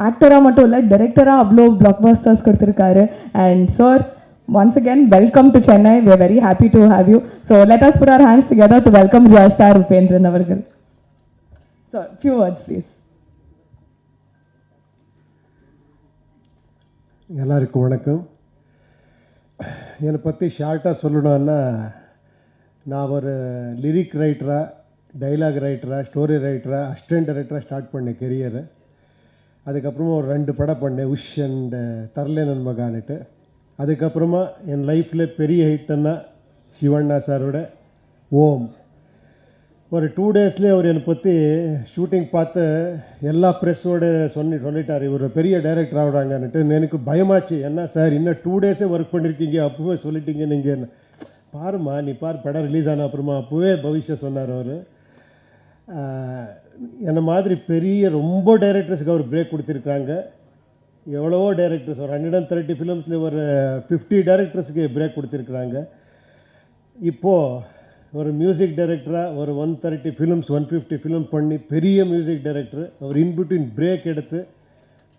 ஆக்டராக மட்டும் இல்லை டைரக்டராக அவ்வளோ பிளாக் பஸ்டர்ஸ் கொடுத்துருக்காரு. And sir, once again, welcome to Chennai. We are very happy to have you. So let us put our hands together to welcome Joy Star Upendran avargal. So, few words, please. எல்லாருக்கும் வணக்கம். என்னை பற்றி ஷார்ட்டாக சொல்லணும்னா, நான் ஒரு lyric ரைட்டராக, dialogue ரைட்டராக, story ரைட்டராக, assistant டைரக்டராக start பண்ணேன் கெரியரை. அதுக்கப்புறமா ஒரு 2 படம் பண்ணேன், உஷ் அண்ட் தரலே நன்மகான்ட்டு. அதுக்கப்புறமா என் லைஃப்பில் பெரிய ஹிட்டுன்னா சிவண்ணா சாரோட ஓம். ஒரு 2 டேஸ்லேயே அவர் என்னை பற்றி ஷூட்டிங் பார்த்து எல்லா ப்ரெஸ்ஸோடு சொல்லிட்டார், இவர் பெரிய டைரக்டர் ஆகுறாங்கன்னுட்டு. எனக்கு பயமாச்சு, என்ன சார் இன்னும் 2 டேஸே ஒர்க் பண்ணியிருக்கீங்க, அப்போவே சொல்லிட்டீங்க நீங்கள். பாருமா நீ பாரு, படம் ரிலீஸ் ஆன அப்புறமா அப்போவே பவிஷ்ய சொன்னார் அவர். என்னை மாதிரி பெரிய ரொம்ப டைரக்டர்ஸுக்கு அவர் பிரேக் கொடுத்துருக்காங்க. எவ்வளவோ டைரக்டர்ஸ், ஒரு 130 ஃபிலிம்ஸில் ஒரு 50 டைரக்டர்ஸுக்கு பிரேக் கொடுத்துருக்குறாங்க. இப்போது ஒரு மியூசிக் டைரக்டராக ஒரு 130 ஃபிலிம்ஸ் 150 ஃபிலிம் பண்ணி பெரிய மியூசிக் டைரக்டர். அவர் இன்பிட்வீன் பிரேக் எடுத்து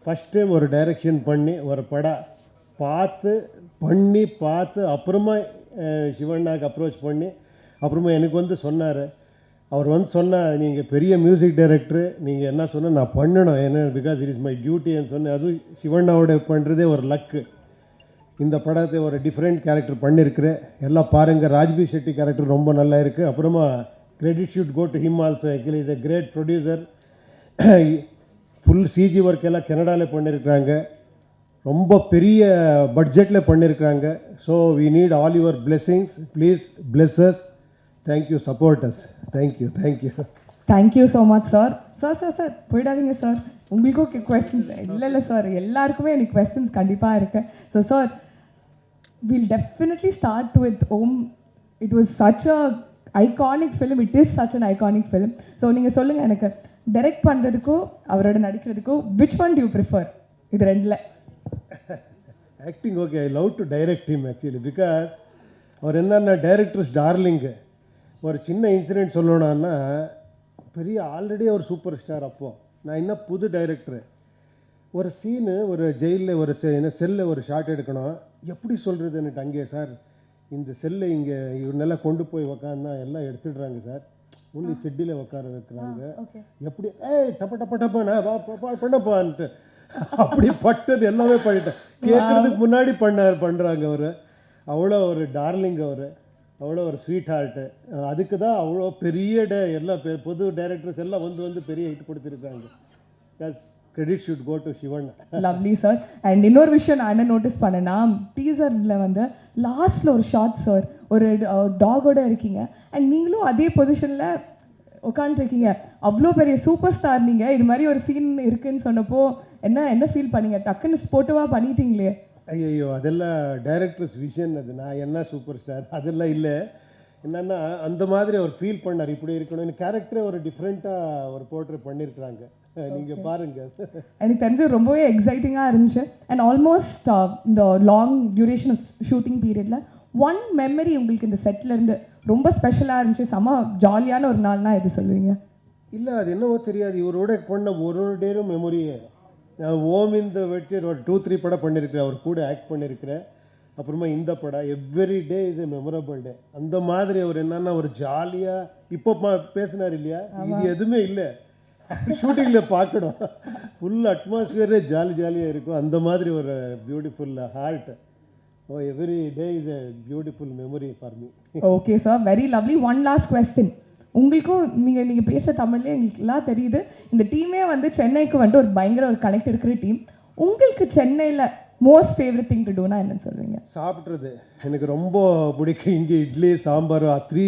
ஃபஸ்ட் டைம் ஒரு டைரக்ஷன் பண்ணி ஒரு படம் பார்த்து அப்புறமா சிவண்ணாக்கு அப்ரோச் பண்ணி அப்புறமா எனக்கு சொன்னார். அவர் சொன்னார், நீங்கள் பெரிய மியூசிக் டைரக்டரு, நீங்கள் என்ன சொன்னால் நான் பண்ணணும், என்ன பிகாஸ் இட் இஸ் மை டியூட்டின்னு சொன்னேன். அதுவும் சிவண்ணாவோட பண்ணுறதே ஒரு லக்கு. இந்த படத்தை ஒரு டிஃப்ரெண்ட் கேரக்டர் பண்ணியிருக்கிறேன். எல்லாம் பாருங்கள், ராஜ்பி ஷெட்டி கேரக்டர் ரொம்ப நல்லா இருக்குது. அப்புறமா credit should go to him also. Actually is a great producer. Full CG work எல்லாம் கனடாவில் பண்ணியிருக்கிறாங்க, ரொம்ப பெரிய பட்ஜெட்டில் பண்ணியிருக்கிறாங்க. So we need all your blessings. Please bless us. Thank you, support us. Thank you. Thank you so much sir. Sir போயிடாதீங்க sir, உங்களுக்கும் questions இல்லை சார், எல்லாருக்குமே எனக்கு கொஸ்டின்ஸ் கண்டிப்பாக இருக்குது. So sir, we'll definitely start with Om. It was such a iconic film. It is such an iconic film. So நீங்கள் சொல்லுங்கள், எனக்கு டைரக்ட் பண்ணுறதுக்கோ அவரோட நடிக்கிறதுக்கோ which one do you prefer? இது ரெண்டில். Acting okay, I love to direct him actually. Because அவர் என்னன்னா directors darling. ஒரு சின்ன இன்சிடென்ட் சொல்லணும்னா, பெரிய ஆல்ரெடி ஒரு சூப்பர் ஸ்டார். அப்போது நான் இன்னும் புது டைரக்டரு. ஒரு சீனு ஒரு ஜெயிலில் ஒரு செல்லில் ஒரு ஷாட் எடுக்கணும். எப்படி சொல்கிறதுன்னுட்டு அங்கே, சார் இந்த செல்லை இங்கே இவனெல்லாம் கொண்டு போய் உக்காந்தா எல்லாம் எடுத்துடுறாங்க சார், ஒன்லி செட்டியில் உட்கார வைக்கிறாங்க. எப்படி டப்பானா பண்ணப்பான்ட்டு அப்படி பட்டது எல்லாமே பண்ணிட்டேன். கேட்குறதுக்கு முன்னாடி பண்ணுறாங்க அவர். அவ்வளோ ஒரு டார்லிங் அவர், அவ்வளோ ஒரு ஸ்வீட் ஹார்ட்டு. அதுக்கு தான் அவ்வளோ பெரிய எல்லா பொது டைரக்டர்ஸ் எல்லாம் வந்து பெரிய ஹிட் கொடுத்துருக்காங்க. Credit should go to Shivanna. Lovely sir. And இன்னொரு விஷயம் நான் என்ன நோட்டீஸ் பண்ணேன்னா, டீசரில் லாஸ்ட்டில் ஒரு ஷார்ட் சார், ஒரு டாகோட இருக்கீங்க அண்ட் நீங்களும் அதே பொசிஷனில் உட்காந்துருக்கீங்க. அவ்வளோ பெரிய சூப்பர் ஸ்டார் நீங்கள். இது மாதிரி ஒரு சீன் இருக்குதுன்னு சொன்னப்போ என்ன ஃபீல் பண்ணீங்க? டக்குன்னு ஸ்போர்ட்டிவாக பண்ணிட்டீங்களே. ஐயோ, அதெல்லாம் டைரக்டர்ஸ் விஷன். அது நான் என்ன சூப்பர் ஸ்டார் அதெல்லாம் இல்லை. என்னென்னா அந்த மாதிரி அவர் ஃபீல் பண்ணார், இப்படி இருக்கணும். இந்த கேரக்டரே ஒரு டிஃப்ரெண்ட்டாக ஒரு போர்ட்ரேட் பண்ணியிருக்கிறாங்க. நீங்கள் பாருங்கள். எனக்கு தெரிஞ்சு ரொம்பவே எக்ஸைட்டிங்காக இருந்துச்சு. அண்ட் ஆல்மோஸ்ட் இந்த லாங் டியூரேஷன் ஷூட்டிங் பீரியடில் ஒன் மெமரி உங்களுக்கு இந்த செட்லேருந்து ரொம்ப ஸ்பெஷலாக இருந்துச்சு, செம்ம ஜாலியான ஒரு நாள்னா எது சொல்லுவீங்க? இல்லை, அது என்னவோ தெரியாது, இவரோட பண்ண ஒரு டேரும் மெமரியே. நான் ஓம் இந்த வச்சு ஒரு 2-3 படம் பண்ணியிருக்கிறேன், அவர் கூட ஆக்ட் பண்ணியிருக்கிறேன். அப்புறமா இந்த படம் every day is a memorable டே. அந்த மாதிரி அவர் என்னன்னா ஒரு ஜாலியாக இப்போ பேசினார் இல்லையா, இது எதுவுமே இல்லை. ஷூட்டிங்கில் பார்க்கணும், ஃபுல் அட்மாஸ்பியரே ஜாலியாக இருக்கும். அந்த மாதிரி ஒரு beautiful heart. Oh, every day is a beautiful memory for me. Okay sir, very lovely. One last question. உங்களுக்கும் நீங்கள் பேச தமிழ்லேயே எங்களுக்கு எல்லாம் தெரியுது, இந்த டீமே சென்னைக்கு ஒரு பயங்கர ஒரு கனெக்ட் இருக்கிற டீம். உங்களுக்கு சென்னையில் மோஸ்ட் ஃபேவரட் திங் டு டூனா என்ன சொல்வீங்க? சாப்பிட்றது எனக்கு ரொம்ப பிடிக்கும். இங்கே இட்லி சாம்பார் 3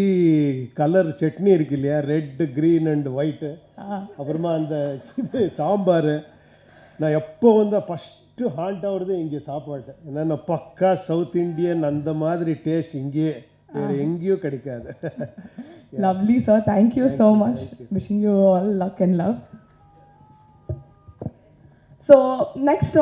கலர் சட்னி இருக்கு இல்லையா, ரெட் க்ரீன் அண்ட் ஒயிட்டு. அப்புறமா அந்த சாம்பார் நான் எப்போ ஃபஸ்ட்டு ஹாண்ட் ஆகுறது இங்கே சாப்பாட்டு. என்னென்ன பக்கா சவுத் இண்டியன் அந்த மாதிரி டேஸ்ட் இங்கேயே வேறு எங்கேயும் கிடைக்காது. Lovely sir, thank you so much. Wishing you all luck and love. So next